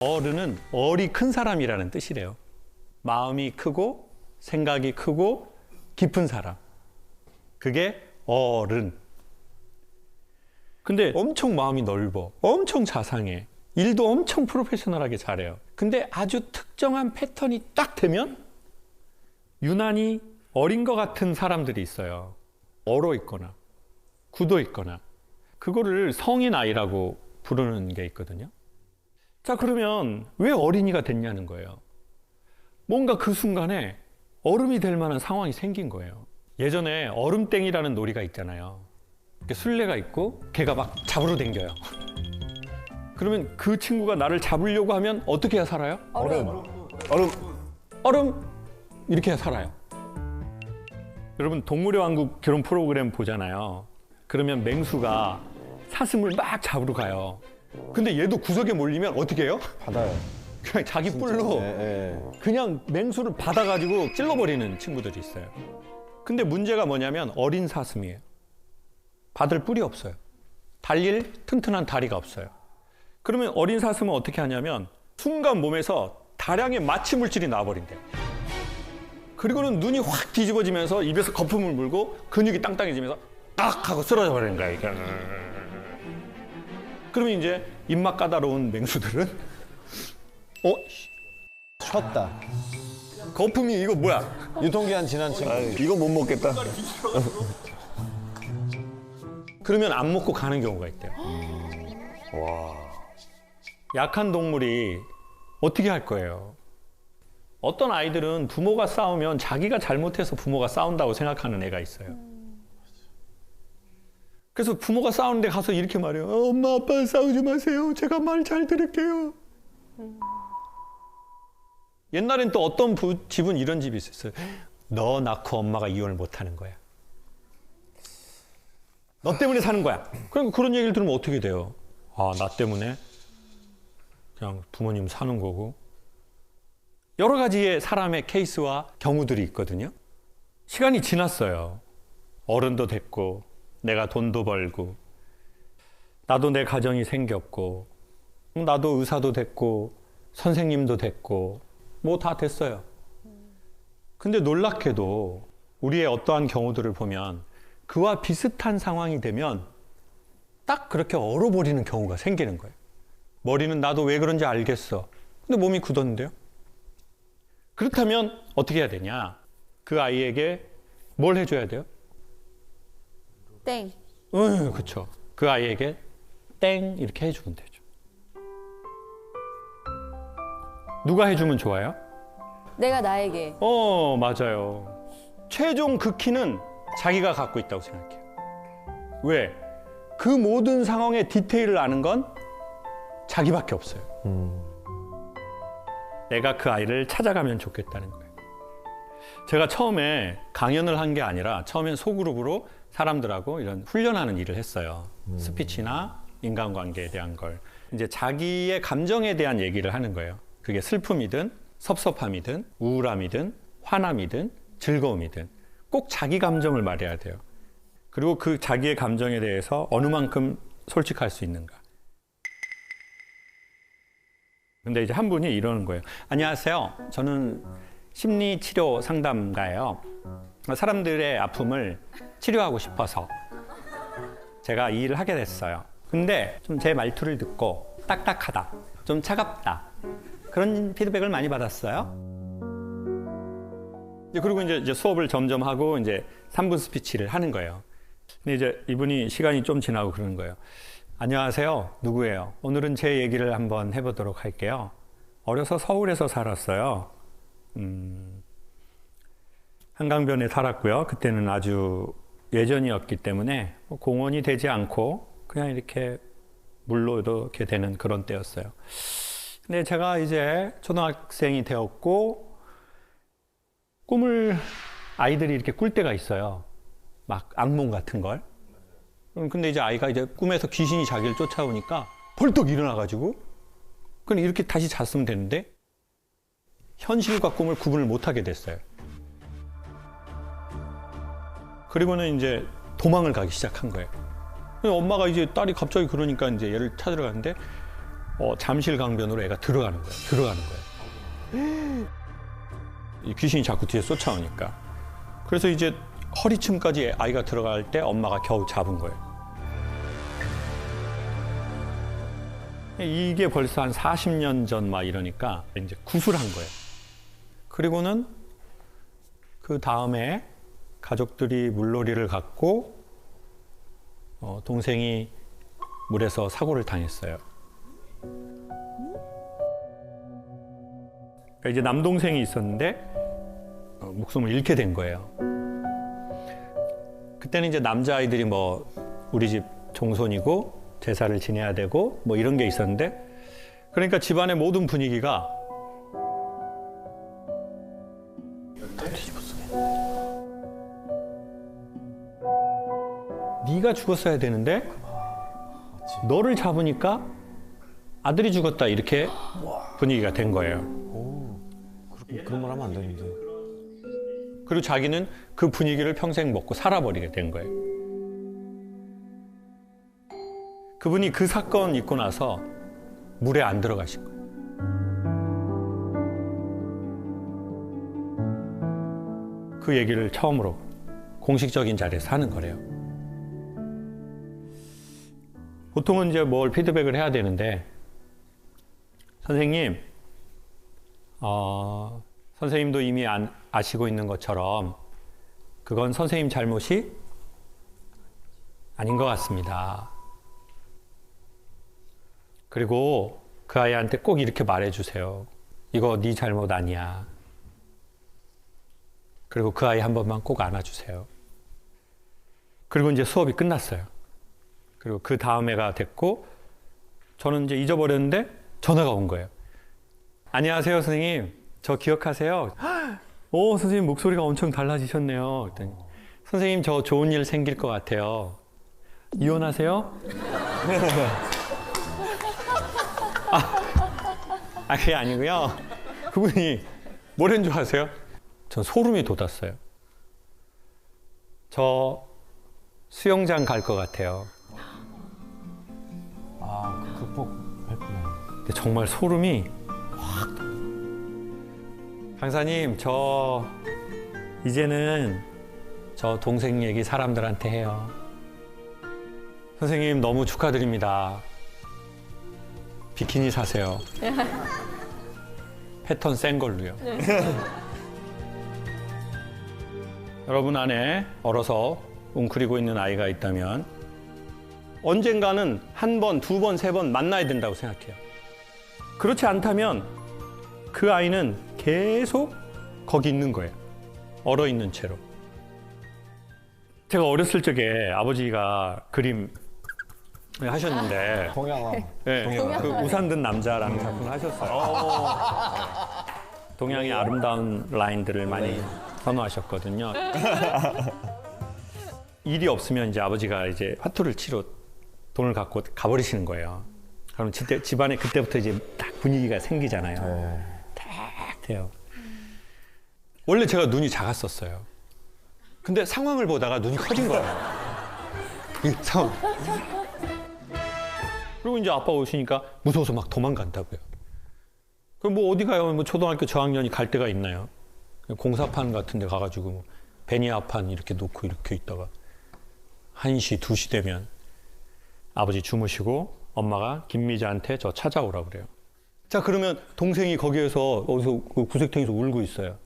어른은 얼이 큰 사람이라는 뜻이래요. 마음이 크고 생각이 크고 깊은 사람. 그게 어른. 근데 엄청 마음이 넓어. 엄청 자상해. 일도 엄청 프로페셔널하게 잘해요. 근데 아주 특정한 패턴이 딱 되면 유난히 어린 것 같은 사람들이 있어요. 얼어 있거나 굳어 있거나. 그거를 성인 아이라고 부르는 게 있거든요. 자, 그러면 왜 어린이가 됐냐는 거예요. 뭔가 그 순간에 얼음이 될 만한 상황이 생긴 거예요. 예전에 얼음땡이라는 놀이가 있잖아요. 술래가 있고 걔가 막 잡으러 댕겨요. 그러면 그 친구가 나를 잡으려고 하면 어떻게 해야 살아요? 얼음 이렇게 해야 살아요. 여러분 동물의 왕국 그런 프로그램 보잖아요. 그러면 맹수가 사슴을 막 잡으러 가요. 근데 얘도 구석에 몰리면 어떻게 해요? 받아요. 그냥 자기 뿔로 그냥 맹수를 받아가지고 찔러버리는 친구들이 있어요. 근데 문제가 뭐냐면 어린 사슴이에요. 받을 뿔이 없어요. 달릴 튼튼한 다리가 없어요. 그러면 어린 사슴은 어떻게 하냐면 순간 몸에서 다량의 마취 물질이 나와버린대요. 그리고는 눈이 확 뒤집어지면서 입에서 거품을 물고 근육이 땅땅해지면서 딱 하고 쓰러져 버리는 거야. 이게. 그러면 이제 입맛 까다로운 맹수들은 쉬었다. 거품이 이거 뭐야? 유통기한 지난 친구. 이거 못 먹겠다. 그러면 안 먹고 가는 경우가 있대요. 와. 약한 동물이 어떻게 할 거예요? 어떤 아이들은 부모가 싸우면 자기가 잘못해서 부모가 싸운다고 생각하는 애가 있어요. 그래서 부모가 싸우는데 가서 이렇게 말해요. 엄마 아빠 싸우지 마세요. 제가 말 잘 들을게요. 옛날엔 또 어떤 집은 이런 집이 있었어요. 너 낳고 엄마가 이혼을 못하는 거야. 너 때문에 사는 거야. 그러니까 그런 얘기를 들으면 어떻게 돼요? 아, 나 때문에 그냥 부모님 사는 거고. 여러 가지의 사람의 케이스와 경우들이 있거든요. 시간이 지났어요. 어른도 됐고 내가 돈도 벌고 나도 내 가정이 생겼고 나도 의사도 됐고 선생님도 됐고 뭐 다 됐어요. 근데 놀랍게도 우리의 어떠한 경우들을 보면 그와 비슷한 상황이 되면 딱 그렇게 얼어버리는 경우가 생기는 거예요. 머리는 나도 왜 그런지 알겠어. 근데 몸이 굳었는데요. 그렇다면 어떻게 해야 되냐? 그 아이에게 뭘 해줘야 돼요? 땡. 그렇죠. 그 아이에게 땡 이렇게 해주면 되죠. 누가 해주면 좋아요? 내가 나에게. 맞아요. 최종 그 키는 자기가 갖고 있다고 생각해요. 왜? 그 모든 상황의 디테일을 아는 건 자기밖에 없어요. 내가 그 아이를 찾아가면 좋겠다는 거예요. 제가 처음에 강연을 한 게 아니라 처음엔 소그룹으로 사람들하고 이런 훈련하는 일을 했어요. 스피치나 인간관계에 대한 걸. 이제 자기의 감정에 대한 얘기를 하는 거예요. 그게 슬픔이든 섭섭함이든 우울함이든 화남이든 즐거움이든 꼭 자기 감정을 말해야 돼요. 그리고 그 자기의 감정에 대해서 어느 만큼 솔직할 수 있는가. 근데 이제 한 분이 이러는 거예요. 안녕하세요. 저는 심리치료 상담가예요. 사람들의 아픔을 치료하고 싶어서 제가 이 일을 하게 됐어요. 근데 좀 제 말투를 듣고 딱딱하다, 좀 차갑다, 그런 피드백을 많이 받았어요. 그리고 이제 수업을 점점 하고 이제 3분 스피치를 하는 거예요. 근데 이제 이분이 시간이 좀 지나고 그러는 거예요. 안녕하세요. 누구예요? 오늘은 제 얘기를 한번 해보도록 할게요. 어려서 서울에서 살았어요. 한강변에 살았고요. 그때는 아주 예전이었기 때문에 공원이 되지 않고 그냥 이렇게 물로 이렇게 되는 그런 때였어요. 근데 제가 이제 초등학생이 되었고 꿈을 아이들이 이렇게 꿀 때가 있어요. 막 악몽 같은 걸. 근데 이제 아이가 이제 꿈에서 귀신이 자기를 쫓아오니까 벌떡 일어나가지고 그냥 이렇게 다시 잤으면 되는데 현실과 꿈을 구분을 못하게 됐어요. 그리고는 이제 도망을 가기 시작한 거예요. 엄마가 이제 딸이 갑자기 그러니까 이제 얘를 찾으러 갔는데 잠실 강변으로 애가 들어가는 거예요. 이 귀신이 자꾸 뒤에 쫓아오니까. 그래서 이제 허리춤까지 아이가 들어갈 때 엄마가 겨우 잡은 거예요. 이게 벌써 한 40년 전 막 이러니까 이제 구술한 거예요. 그리고는 그 다음에 가족들이 물놀이를 갔고 동생이 물에서 사고를 당했어요. 그러니까 이제 남동생이 있었는데 목숨을 잃게 된 거예요. 그때는 이제 남자아이들이 뭐 우리 집 종손이고 제사를 지내야 되고 뭐 이런 게 있었는데 그러니까 집안의 모든 분위기가 네가 죽었어야 되는데 너를 잡으니까 아들이 죽었다 이렇게 분위기가 된 거예요. 그런 말 하면 안 되는데. 그리고 자기는 그 분위기를 평생 먹고 살아버리게 된 거예요. 그분이 그 사건 있고 나서 물에 안 들어가신 거예요. 그 얘기를 처음으로 공식적인 자리에서 하는 거래요. 보통은 이제 뭘 피드백을 해야 되는데 선생님, 선생님도 이미 아시고 있는 것처럼 그건 선생님 잘못이 아닌 것 같습니다. 그리고 그 아이한테 꼭 이렇게 말해주세요. 이거 네 잘못 아니야. 그리고 그 아이 한 번만 꼭 안아주세요. 그리고 이제 수업이 끝났어요. 그리고 그 다음 해가 됐고 저는 이제 잊어버렸는데 전화가 온 거예요. 안녕하세요, 선생님. 저 기억하세요? 오, 선생님 목소리가 엄청 달라지셨네요. 그랬더니 선생님 저 좋은 일 생길 것 같아요. 이혼하세요? 그게 아니고요. 그분이 뭐라는 줄 아세요? 전 소름이 돋았어요. 저 수영장 갈 것 같아요. 극복했구나. 근데 정말 소름이 확. 강사님, 저 이제는 저 동생 얘기 사람들한테 해요. 선생님 너무 축하드립니다. 비키니 사세요. 패턴 센 걸로요. 여러분 안에 얼어서 웅크리고 있는 아이가 있다면 언젠가는 한 번, 두 번, 세 번 만나야 된다고 생각해요. 그렇지 않다면 그 아이는 계속 거기 있는 거예요. 얼어 있는 채로. 제가 어렸을 적에 아버지가 그림 하셨는데 동양왕. 네, 그 우산 든 남자라는 작품을 하셨어요. 동양의 아름다운 라인들을 많이 선호하셨거든요. 일이 없으면 이제 아버지가 이제 화투를 치러 돈을 갖고 가버리시는 거예요. 그럼 집안에 그때부터 이제 딱 분위기가 생기잖아요. 딱 돼요. 원래 제가 눈이 작았었어요. 근데 상황을 보다가 눈이 커진 거예요. 이 상황. 그리고 이제 아빠 오시니까 무서워서 막 도망간다고요. 그럼 뭐 어디 가요? 뭐 초등학교 저학년이 갈 데가 있나요? 공사판 같은 데 가가지고 뭐 베니아판 이렇게 놓고 이렇게 있다가 1시, 2시 되면 아버지 주무시고 엄마가 김미자한테 저 찾아오라고 그래요. 자, 그러면 동생이 거기에서 어디서 그 구석탱이에서 울고 있어요.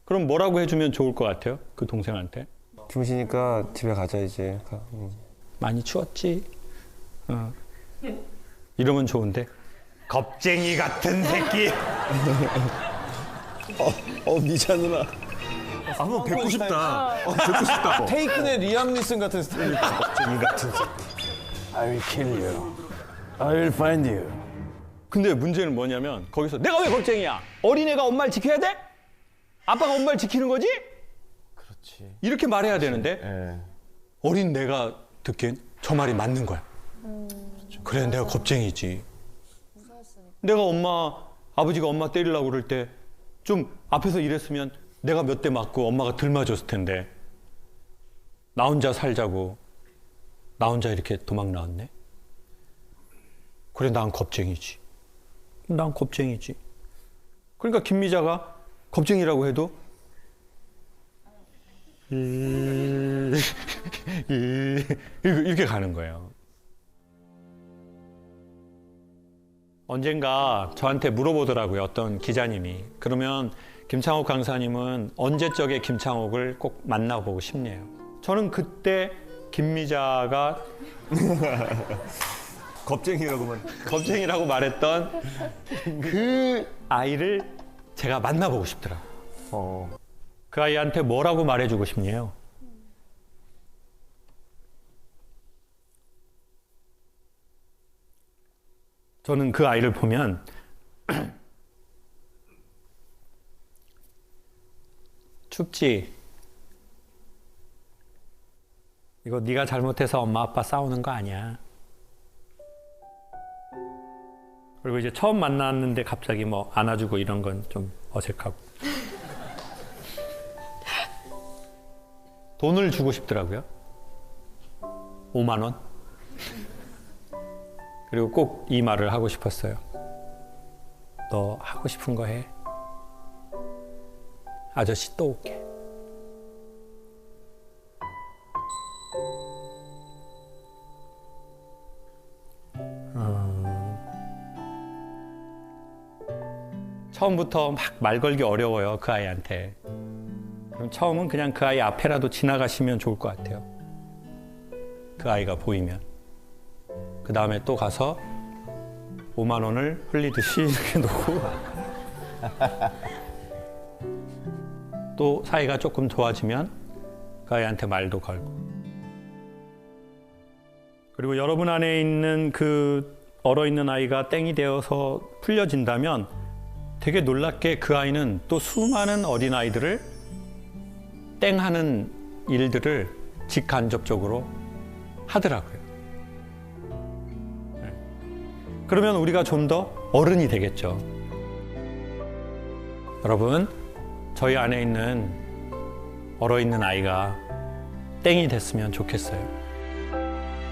그럼 뭐라고 해주면 좋을 것 같아요? 그 동생한테? 주무시니까 집에 가자 이제. 많이 추웠지? 이러면 좋은데 겁쟁이 같은 새끼. 미자 누나. 한번 뵙고 싶다. 뵙고 싶다. 테이큰의 리암 니슨 같은 스타일. 겁쟁이 같은 새끼. I will kill you. I will find you. 근데 문제는 뭐냐면 거기서 내가 왜 겁쟁이야? 어린애가 엄마를 지켜야 돼? 아빠가 엄마를 지키는 거지? 그렇지. 이렇게 말해야 되는데 예. 어린 내가 듣기엔 저 말이 맞는 거야. 그래, 내가 겁쟁이지. 내가 아버지가 엄마 때리려고 그럴 때 좀 앞에서 이랬으면 내가 몇 대 맞고 엄마가 덜 맞았을 텐데 나 혼자 살자고 나 혼자 이렇게 도망 나왔네. 그래, 난 겁쟁이지. 난 겁쟁이지. 그러니까 김미자가 겁쟁이라고 해도 이렇게 가는 거예요. 언젠가 저한테 물어보더라고요. 어떤 기자님이. 그러면 김창옥 강사님은 언제적에 김창옥을 꼭 만나보고 싶네요. 저는 그때 김미자가 겁쟁이라고 말했던 그 아이를 제가 만나보고 싶더라고요. 그 아이한테 뭐라고 말해주고 싶네요. 저는 그 아이를 보면 춥지? 이거 네가 잘못해서 엄마 아빠 싸우는 거 아니야. 그리고 이제 처음 만났는데 갑자기 뭐 안아주고 이런 건 좀 어색하고. 돈을 주고 싶더라고요. 5만 원. 그리고 꼭 이 말을 하고 싶었어요. 너 하고 싶은 거 해. 아저씨 또 올게. 처음부터 막 말 걸기 어려워요, 그 아이한테. 그럼 처음은 그냥 그 아이 앞에라도 지나가시면 좋을 것 같아요. 그 아이가 보이면. 그 다음에 또 가서 5만 원을 흘리듯이 이렇게 놓고 또 사이가 조금 좋아지면 그 아이한테 말도 걸고. 그리고 여러분 안에 있는 그 얼어있는 아이가 땡이 되어서 풀려진다면 되게 놀랍게 그 아이는 또 수많은 어린아이들을 땡하는 일들을 직간접적으로 하더라고요. 그러면 우리가 좀 더 어른이 되겠죠. 여러분, 저희 안에 있는 얼어있는 아이가 땡이 됐으면 좋겠어요.